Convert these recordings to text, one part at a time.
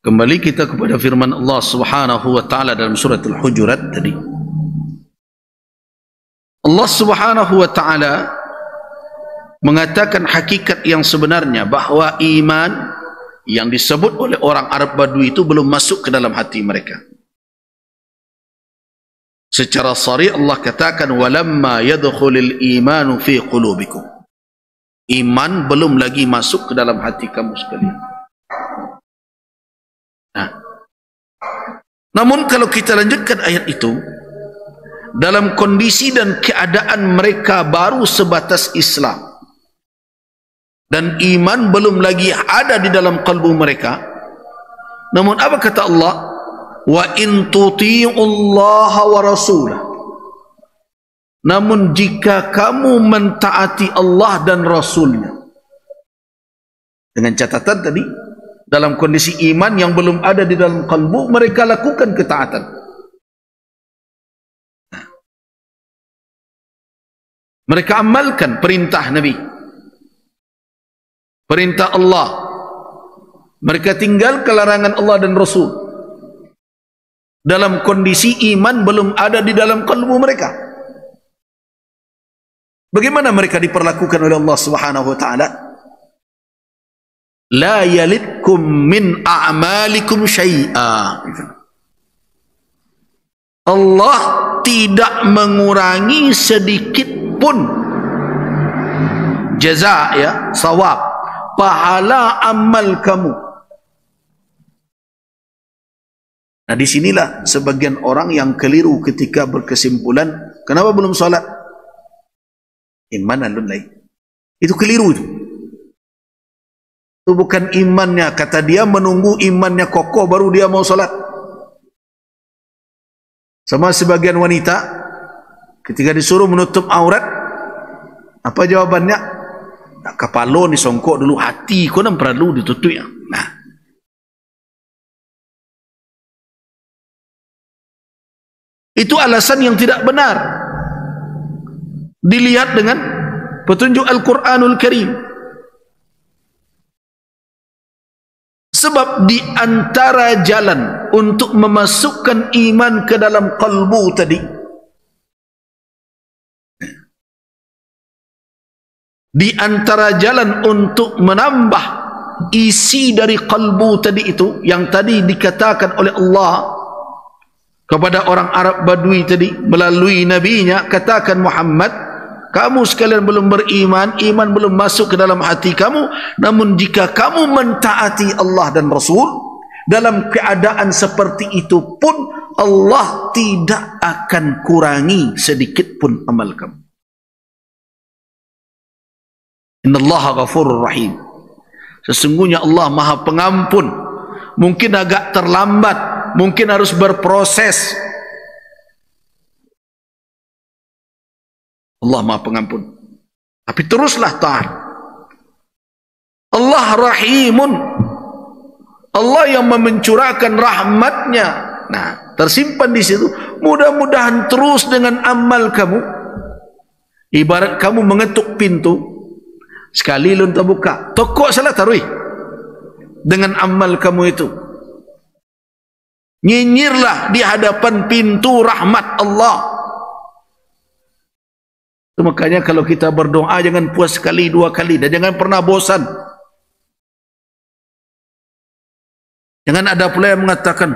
Kembali kita kepada firman Allah Subhanahu wa taala dalam surat Al-Hujurat tadi. Allah Subhanahu wa taala mengatakan hakikat yang sebenarnya bahawa iman yang disebut oleh orang Arab Badui itu belum masuk ke dalam hati mereka. Secara sharih Allah katakan walamma yadkhulul imanu fi qulubikum. Iman belum lagi masuk ke dalam hati kamu sekalian. Nah. Namun kalau kita lanjutkan ayat itu, dalam kondisi dan keadaan mereka baru sebatas Islam dan iman belum lagi ada di dalam kalbu mereka, namun apa kata Allah? Wa in tuti'ullaha wa rasulah, namun jika kamu mentaati Allah dan Rasulnya, dengan catatan tadi dalam kondisi iman yang belum ada di dalam kalbu mereka lakukan ketaatan. Mereka amalkan perintah Nabi, perintah Allah. Mereka tinggalkan larangan Allah dan Rasul dalam kondisi iman belum ada di dalam kalbu mereka. Bagaimana mereka diperlakukan oleh Allah Subhanahu wa taala? La yalitkum min a'malikum syai'a. Allah tidak mengurangi sedikit pun jaza, ya, sawab, pahala amal kamu. Nah, disinilah sebagian orang yang keliru ketika berkesimpulan, kenapa belum salat? Iman alun lain. Itu keliru itu. Itu bukan imannya, kata dia menunggu imannya kokoh baru dia mau salat. Sama sebagian wanita ketika disuruh menutup aurat, apa jawabannya? Nak kepala ni songkok dulu, hati kau nak perlu ditutup ya. Nah, itu alasan yang tidak benar. Dilihat dengan petunjuk Al-Quranul Karim. Sebab di antara jalan untuk memasukkan iman ke dalam kalbu tadi, di antara jalan untuk menambah isi dari kalbu tadi itu, yang tadi dikatakan oleh Allah kepada orang Arab Badui tadi melalui nabinya, katakan Muhammad, kamu sekalian belum beriman, iman belum masuk ke dalam hati kamu, namun jika kamu mentaati Allah dan Rasul dalam keadaan seperti itu pun, Allah tidak akan kurangi sedikit pun amal kamu. Innallaha ghafurur rahim. Sesungguhnya Allah Maha Pengampun. Mungkin agak terlambat, mungkin harus berproses. Allah Maha Pengampun, tapi teruslah taat. Allah Rahimun, Allah yang mencurahkan rahmatnya. Nah, tersimpan di situ. Mudah-mudahan terus dengan amal kamu. Ibarat kamu mengetuk pintu, sekali lun terbuka, tokok salah taruh dengan amal kamu itu. Nyinyirlah di hadapan pintu rahmat Allah. Itu makanya kalau kita berdoa jangan puas sekali, dua kali, dan jangan pernah bosan. Jangan ada pula yang mengatakan,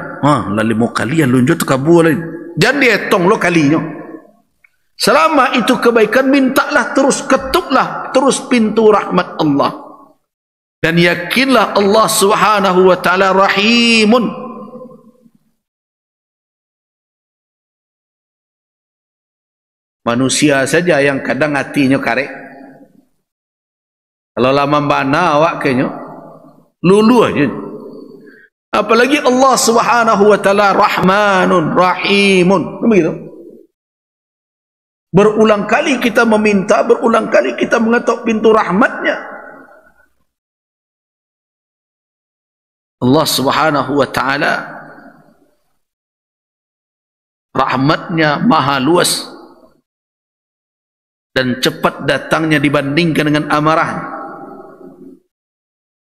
lima kali yang lunjut kabur lain. Jangan dihitung lo kalinya. Selama itu kebaikan, mintalah terus, ketuklah terus pintu rahmat Allah. Dan yakinlah Allah Subhanahu wa taala Rahimun. Manusia saja yang kadang hatinya karek. Kalau lama bana awak kayaknya lulu aja. Apalagi Allah Subhanahu wa taala Rahmanun Rahimun. Begitu. Berulang kali kita meminta, berulang kali kita mengetuk pintu rahmatnya. Allah Subhanahu wa taala rahmatnya maha luas dan cepat datangnya dibandingkan dengan amarahnya.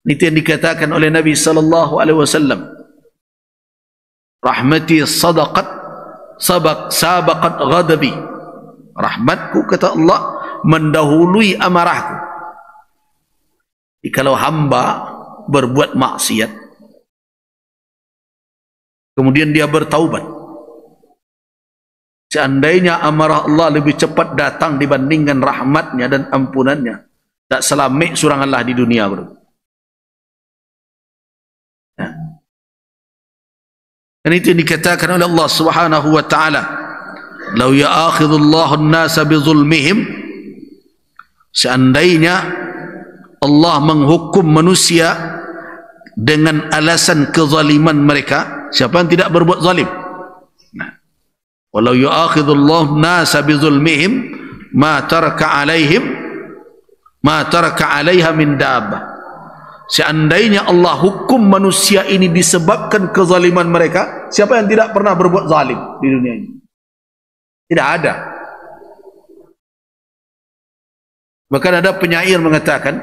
Itu yang dikatakan oleh Nabi sallallahu alaihi wasallam rahmati sabaqat ghadabi. Rahmatku, kata Allah, mendahului amarahku. Kalau hamba berbuat maksiat, kemudian dia bertaubat, seandainya amarah Allah lebih cepat datang dibandingkan rahmatnya dan ampunannya, tak selamik surang Allah di dunia, bro. Dan itu yang dikatakan oleh Allah Subhanahu wa taala, "Lau ya'akhidullahu an-nasa bi zulmihim", seandainya Allah menghukum manusia dengan alasan kezaliman mereka. Siapa yang tidak berbuat zalim? Nah, "Walau ya'akhidullahu an-nasa bi zulmihim ma taraka 'alaiha min dabbah." Seandainya Allah hukum manusia ini disebabkan kezaliman mereka, siapa yang tidak pernah berbuat zalim di dunia ini? Tidak ada. Bahkan ada penyair mengatakan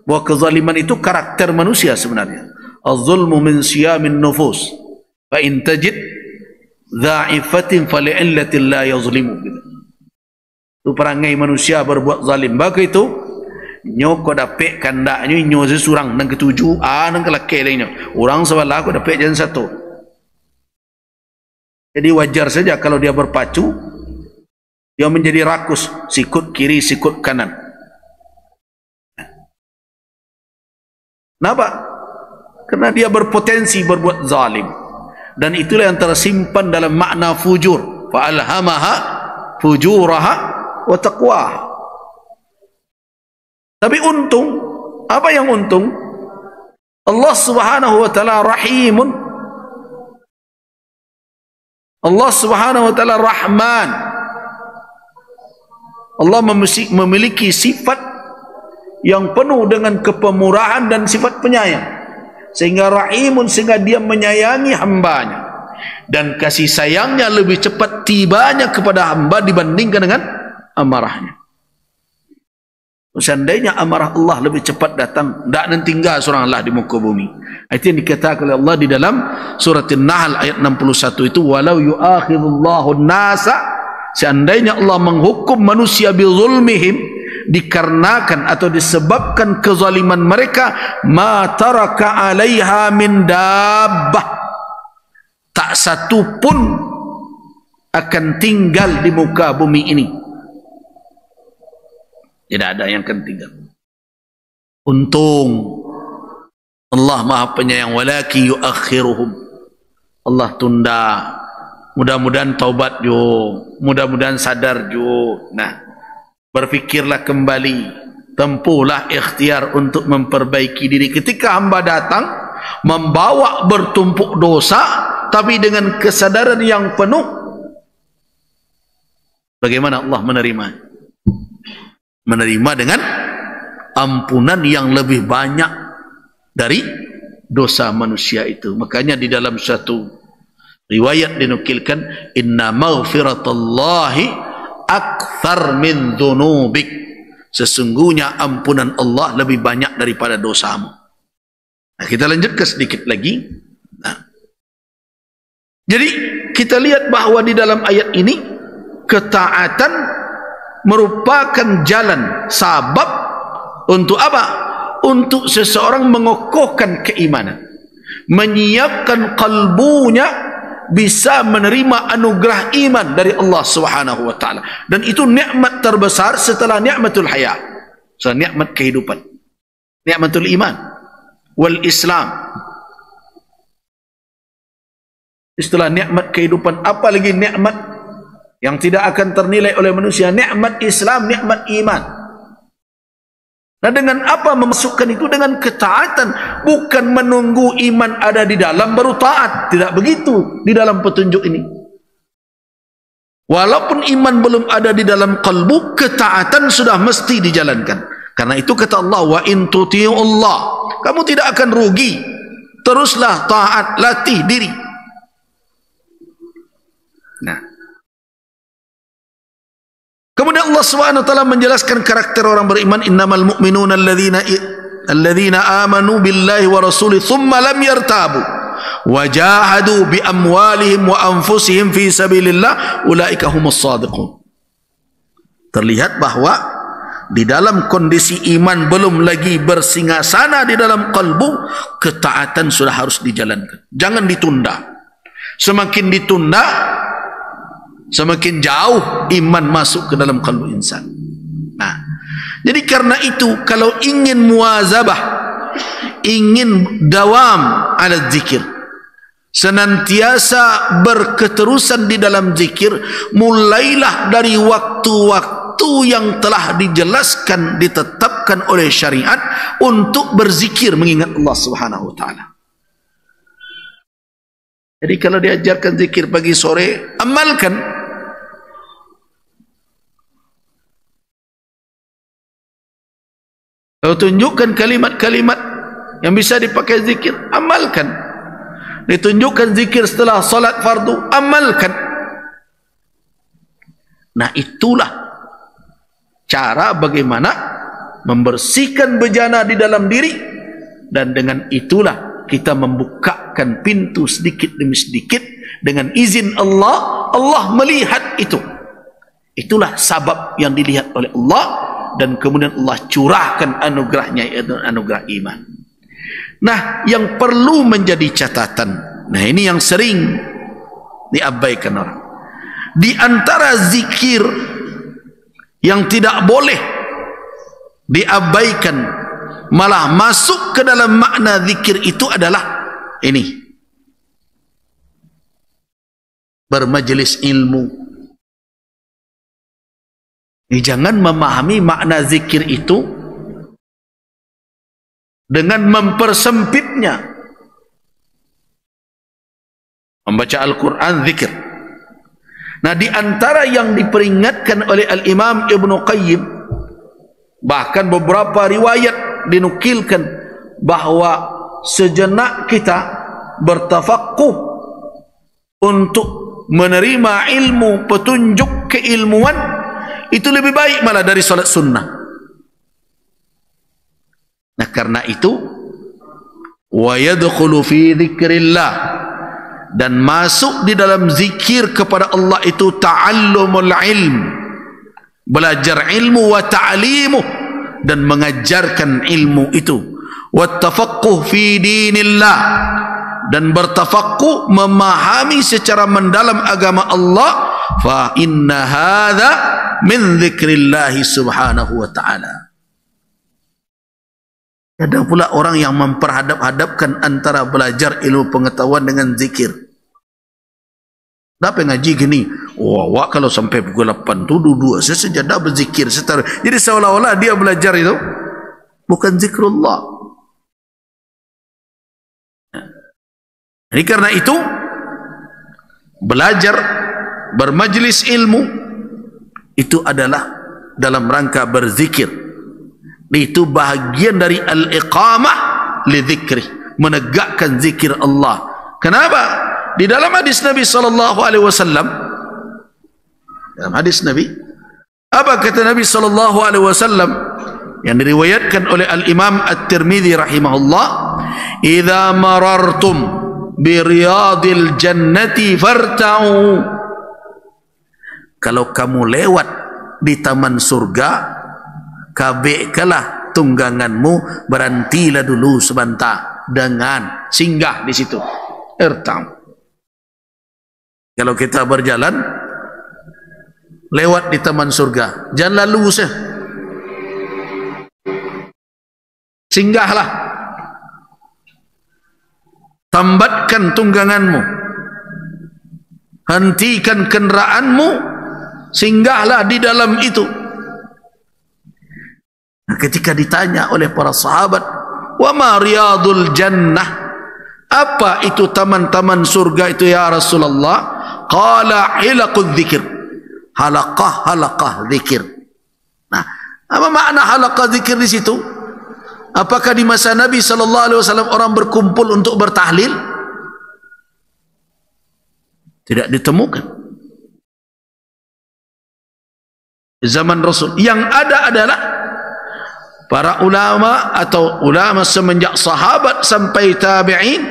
bahwa kezaliman itu karakter manusia sebenarnya. Az-zulmu min siyamin nufus, fa in tajid dha'ifatin fa li'illatin la yazlimu. Itu perangai manusia berbuat zalim. Maka itu nyo ko dapek kandaknya nyo sesurang nang ketujuh nang kelake lainnya orang sebelah ko dapek jalan satu. Jadi wajar saja kalau dia berpacu, dia menjadi rakus, sikut kiri sikut kanan. Kenapa? Karena dia berpotensi berbuat zalim, dan itulah yang tersimpan dalam makna fujur. Fa alhamaha fujuraha wa taqwaha. Tapi untung, apa yang untung? Allah Subhanahu wa taala Rahimun. Allah Subhanahu wa taala Rahman. Allah memiliki sifat yang penuh dengan kepemurahan dan sifat penyayang. Sehingga Rahimun, sehingga dia menyayangi hambanya. Dan kasih sayangnya lebih cepat tibanya kepada hamba dibandingkan dengan amarahnya. Seandainya amarah Allah lebih cepat datang, tak nan tinggal seorang Allah di muka bumi. Itu yang dikatakan oleh Allah di dalam surat An-Nahl ayat 61 itu, walau yu'akhidullahu an-nasa, seandainya Allah menghukum manusia bi zulmihim, dikarenakan atau disebabkan kezaliman mereka, ma taraka 'alaiha min dabbah, tak satu pun akan tinggal di muka bumi ini. Tidak ada yang akan tinggal. Untung Allah Maha Penyayang, walaki yuakhiruhum, Allah tunda. Mudah-mudahan taubat jo, mudah-mudahan sadar jo. Nah, berfikirlah kembali, tempuhlah ikhtiar untuk memperbaiki diri. Ketika hamba datang membawa bertumpuk dosa, tapi dengan kesadaran yang penuh, bagaimana Allah menerima? Menerima dengan ampunan yang lebih banyak dari dosa manusia itu. Makanya di dalam satu riwayat dinukilkan, inna maghfiratallahi akthar min dhunubik, sesungguhnya ampunan Allah lebih banyak daripada dosamu. Nah, kita lanjutkan sedikit lagi. Nah, jadi kita lihat bahwa di dalam ayat ini ketaatan merupakan jalan sabab untuk apa? Untuk seseorang mengokohkan keimanan, menyiapkan kalbunya bisa menerima anugerah iman dari Allah Subhanahu wa taala. Dan itu nikmat terbesar setelah nikmatul haya, setelah nikmat kehidupan, nikmatul iman wal Islam. Setelah nikmat kehidupan, apa lagi nikmat yang tidak akan ternilai oleh manusia? Nikmat Islam, nikmat iman. Nah, dengan apa memasukkan itu? Dengan ketaatan. Bukan menunggu iman ada di dalam baru taat. Tidak begitu di dalam petunjuk ini. Walaupun iman belum ada di dalam kalbu, ketaatan sudah mesti dijalankan. Karena itu kata Allah, wa in tuti'ullah, kamu tidak akan rugi. Teruslah taat, latih diri. Nah, kemudian Allah SWT menjelaskan karakter orang beriman, innamal mu'minuna alladzina amanu billahi wa rasulih thumma lam yartabu wajahadu bi amwalihim wa anfusihim fi sabilillah ulaika humus shadiqun. Terlihat bahwa di dalam kondisi iman belum lagi bersingasana di dalam kalbu, ketaatan sudah harus dijalankan, jangan ditunda. Semakin ditunda, semakin jauh iman masuk ke dalam kalbu insan. Nah, jadi karena itu kalau ingin muazabah, ingin dawam ala zikir, senantiasa berketerusan di dalam zikir, mulailah dari waktu-waktu yang telah dijelaskan, ditetapkan oleh syariat untuk berzikir mengingat Allah Subhanahu wa taala. Jadi kalau diajarkan zikir pagi sore, amalkan. Kalau tunjukkan kalimat-kalimat yang bisa dipakai zikir, amalkan. Ditunjukkan zikir setelah salat fardu, amalkan. Nah, itulah cara bagaimana membersihkan bejana di dalam diri, dan dengan itulah kita membukakan pintu sedikit demi sedikit dengan izin Allah. Allah melihat itu. Itulah sabab yang dilihat oleh Allah, dan kemudian Allah curahkan anugerahnya, yaitu anugerah iman. Nah, yang perlu menjadi catatan, nah ini yang sering diabaikan orang. Di antara zikir yang tidak boleh diabaikan, malah masuk ke dalam makna zikir itu adalah ini: bermajelis ilmu. Jangan memahami makna zikir itu dengan mempersempitnya. Membaca Al-Quran zikir. Nah, di antara yang diperingatkan oleh Al-Imam Ibnu Qayyim, bahkan beberapa riwayat dinukilkan bahwa sejenak kita bertafaqquh untuk menerima ilmu, petunjuk keilmuan, itu lebih baik malah dari salat sunnah. Nah, karena itu wa yadkhulu fi dzikrillah, dan masuk di dalam zikir kepada Allah itu ta'allumul ilm, belajar ilmu, wa ta'limuh, dan mengajarkan ilmu itu, wa tafaqquh fi dinillah, dan bertafaqquh, memahami secara mendalam agama Allah. Fa inna hadza min dzikrillah subhanahu wa ta'ala. Ada pula orang yang memperhadap-hadapkan antara belajar ilmu pengetahuan dengan zikir. Kenapa ngaji gini? Wah, kalau sampai pukul 8 tu duduk sejadah berzikir setar. Jadi seolah-olah dia belajar itu bukan zikrullah. Jadi karena itu belajar, bermajlis ilmu itu adalah dalam rangka berzikir. Itu bahagian dari al-iqamah li dzikri, menegakkan zikir Allah. Kenapa? Di dalam hadis Nabi sallallahu alaihi wasallam, dalam hadis Nabi, apa kata Nabi sallallahu alaihi wasallam yang diriwayatkan oleh Al-Imam At-Tirmidzi rahimahullah, "Idza marartum bi riyadil jannati farta'u." Kalau kamu lewat di taman surga, kabekalah tungganganmu, berhentilah dulu sebentar dengan singgah di situ. Irtam. Kalau kita berjalan lewat di taman surga, jangan lalu sah. Singgahlah. Tambatkan tungganganmu. Hentikan kenderaanmu, singgahlah di dalam itu. Nah, ketika ditanya oleh para sahabat, "Wa ma riyadul jannah?" Apa itu taman-taman surga itu ya Rasulullah? Qala hilaqudz dzikir. Halaqah zikir. Nah, apa makna halaqah zikir di situ? Apakah di masa Nabi sallallahu alaihi wasallam orang berkumpul untuk bertahlil? Tidak ditemukan. Zaman Rasul yang ada adalah para ulama atau ulama semenjak sahabat sampai tabi'in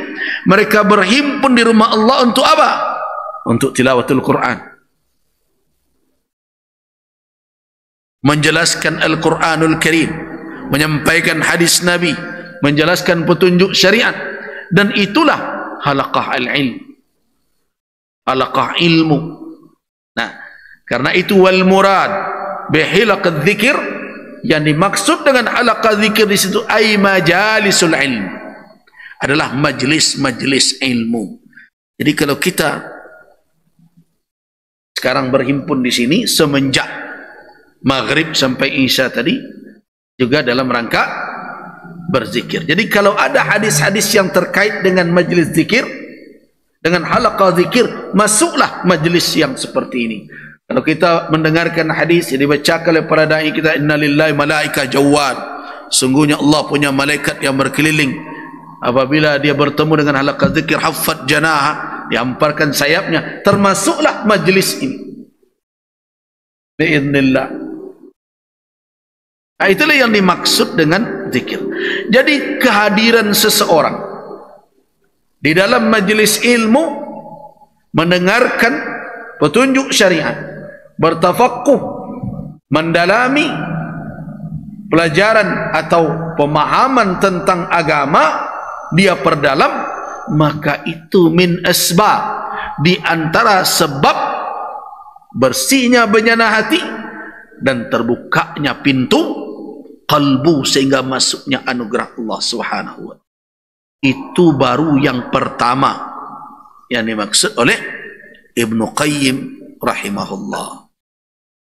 Mereka berhimpun di rumah Allah untuk apa? Untuk tilawatul Quran, menjelaskan Al-Quranul Karim, menyampaikan hadis Nabi, menjelaskan petunjuk syariat. Dan itulah halaqah al-ilm, halaqah ilmu. Nah, karena itu wal murad bihilaqadz dzikir, yang dimaksud dengan halaqah zikir di situ ay majalisul ilm, adalah majlis-majlis ilmu. Jadi kalau kita sekarang berhimpun di sini semenjak maghrib sampai isya tadi juga dalam rangka berzikir. Jadi kalau ada hadis-hadis yang terkait dengan majlis zikir, dengan halaqah zikir, masuklah majlis yang seperti ini. Kalau kita mendengarkan hadis yang dibacakan oleh para dai kita, innalillahi malaika jawad, sungguhnya Allah punya malaikat yang berkeliling, apabila dia bertemu dengan halaqah zikir, haffat janaha, dihamparkan sayapnya, termasuklah majlis ini biiznillah. Nah, itulah yang dimaksud dengan zikir. Jadi kehadiran seseorang di dalam majlis ilmu, mendengarkan petunjuk syariat, bertafaqquh, mendalami pelajaran atau pemahaman tentang agama, dia perdalam, maka itu min asbab, di antara sebab bersihnya benyana hati dan terbukanya pintu qalbu sehingga masuknya anugerah Allah Subhanahu wa ta'ala. Itu baru yang pertama yang dimaksud oleh Ibnu Qayyim rahimahullah.